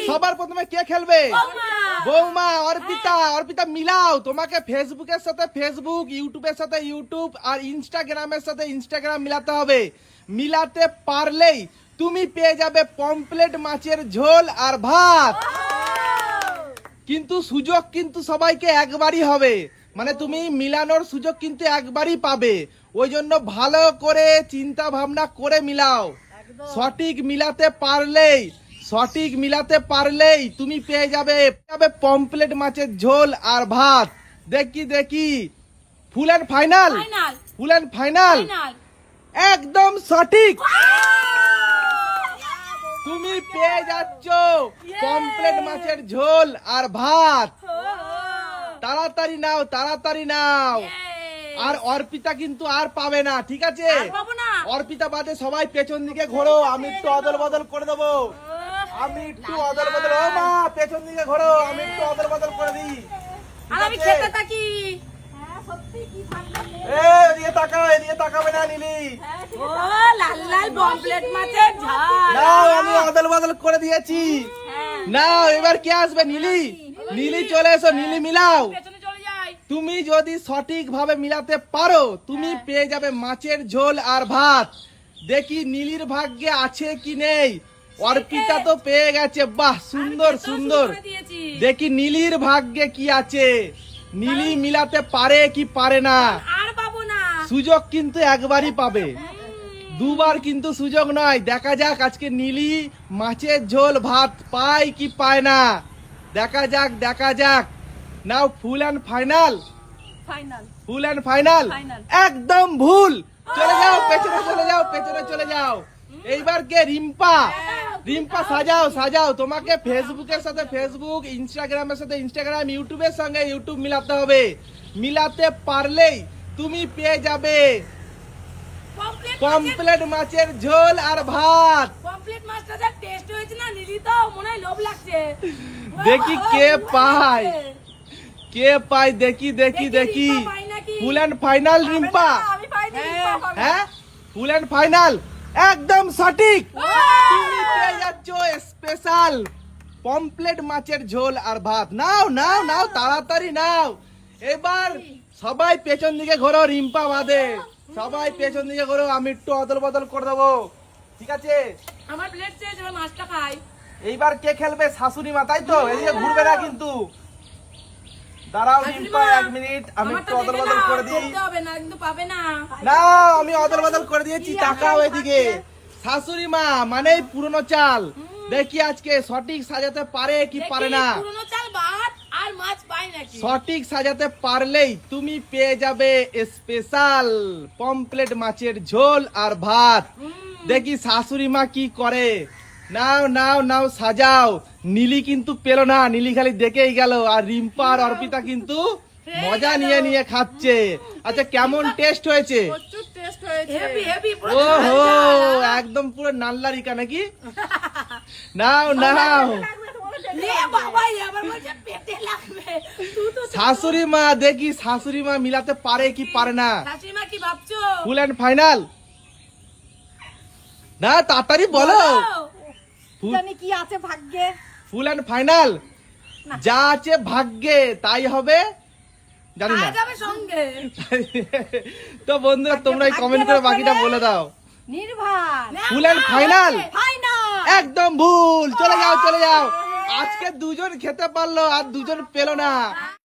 সবার প্রথমে কে খেলবে? বৌমা। অর্পিতা মিলাও। তোমাকে ফেসবুকের সাথে ফেসবুক, ইউটিউবের সাথে ইউটিউব আর ইনস্টাগ্রামের সাথে ইনস্টাগ্রাম মিলাতে হবে। মিলাতে পারলেই তুমি পেয়ে যাবে পমফ্রেট মাছের ঝোল আর ভাত। কিন্তু সুযোগ কিন্তু সবাইকে একবারই হবে, মানে তুমি মিলানোর সুযোগ কিন্তু একবারই পাবে। ওই জন্য ভালো করে চিন্তা ভাবনা করে মিলাও। সঠিক মিলাতে পারলেই তুমি পেয়ে যাবে পমফ্রেট মাছের ঝোল আর ভাত। দেখি ফুল এন্ড ফাইনাল একদম সঠিক। তুমি পেয়ে যাচ্ছ পমফ্রেট মাছের ঝোল আর ভাত। তাড়াতাড়ি নাও। আর অর্পিতা কিন্তু আর পাবে না, ঠিক আছে? অর্পিতা বাদে সবাই পেছন দিকে ঘোরো, আমি একটু অদল বদল করে দেবো। ও মা, পেছন দিকে ঘোরো, আমি একটু অদল বদল করে দিই। আমি খেতে থাকি। এদিকে তাকাবে না নীলি। ও লাল পমফ্রেট মাছের ঝাল। নাও, আমি অদল বদল করে দিয়েছি। নাও, এবার কে আসবে? নীলি চলে এসো, নীলি মিলাও। পেছনে চলে যাই। তুমি যদি সঠিক ভাবে মিলাতে পারো তুমি পেয়ে যাবে মাছের ঝোল আর ভাত। দেখি নীলির ভাগ্যে আছে কি নেই। অর্পিতা তো পেয়ে গেছে, বাহ, সুন্দর। দেখি নীলির ভাগ্যে কি আছে। নীলি মিলাতে পারে কি পারে না। আর পাবো না। সুযোগ কিন্তু একবারই পাবে, দুবার কিন্তু সুযোগ নয়। দেখা যাক আজকে নীলি মাছের ঝোল ভাত পায় কি পায় না। দেখা যাক। নাও, ফুল এন্ড ফাইনাল। একদম ভুল। চলে যাও, পেছনে চলে যাও। এইবার কে? রিম্পা সাজাও। তোমাকে ফেসবুকের সাথে ফেসবুক, ইনস্টাগ্রামের সাথে ইনস্টাগ্রাম, ইউটিউবের সঙ্গে ইউটিউব মিলাতে হবে। মিলাতে পারলেই তুমি পেয়ে যাবে পমফ্রেট মাছের ঝোল আর ভাত। পমফ্রেট মাছটা যা টেস্ট হয়েছে না, নীলি তো মনে হয় লোভ লাগছে। দেখি কে পায়। দেখি রিম্পা পায় নাকি? ফুল এন্ড ফাইনাল রিম্পা। আমি পাইনি, রিম্পা পাবে। হ্যাঁ, ফুল এন্ড ফাইনাল একদম সঠিক। তুমি পেয়ে যাচ্ছ স্পেশাল পমফ্রেট মাছের ঝোল আর ভাত। নাও, তাড়াতাড়ি নাও। এবার সবাই পেছন দিকে ঘোরো, রিম্পা বাদে সবাই পেছন দিকে ঘোরো, আমি একটু অদল বদল করে দেবো, ঠিক আছে? আমার প্লেট চেয়ে যাবে, মাছটা খাই। এইবার কে খেলবে? শাশুড়ি মা, তাই তো? এদিকে ঘুরবে না কিন্তু। দাঁড়াও রিম্পা, 1 মিনিট, আমি একটু অদল বদল করে দিই। হবে না, কিন্তু পাবে না। না, আমি অদল বদল করে দিয়েছি। তাকাও এদিকে। শাশুড়ি মা মানেই পুরনো চাল। দেখি আজকে সঠিক সাজাতে পারে কি পারে না। পুরনো চাল ভাত আর মাছ পাই নাকি? সঠিক সাজাতে পারলেই তুমি পেয়ে যাবে স্পেশাল পমফ্রেট মাছের ঝোল আর ভাত। দেখি শাশুড়ি মা কি করে। নাও, সাজাও। নীলি কিন্তু পেল না, নীলি খালি দেখেই গেল। আর রিম্পা আর অর্পিতা কিন্তু মজা নিয়ে খাচ্ছে। আচ্ছা, কেমন টেস্ট হয়েছে? প্রচুর টেস্ট হয়েছে। হেভি ওহো, একদম পুরো নাল্লারিকা নাকি? নাও। বাবা, এবার বলছে পেটে লাগবে। শাশুড়ি মা, দেখি শাশুড়ি মা মিলাতে পারে কি পারে না। শাশুড়ি মা কি ভাবছো? ফুল এন্ড ফাইনাল। না, তাড়াতাড়ি বলো। জানি কি আছে ভাগ্যে। ফুল এন্ড ফাইনাল। যা আছে ভাগ্যে তাই হবে, জানি না। যাবে সঙ্গে। তো বন্ধুরা, তোমরা কমেন্ট করে বাকিটা বলে দাও। নির্ভর। ফুল এন্ড ফাইনাল ফাইনাল। একদম ভুল। চলে যাও। আজকে দুজন খেতে পারলো আর দুজন পেলো না।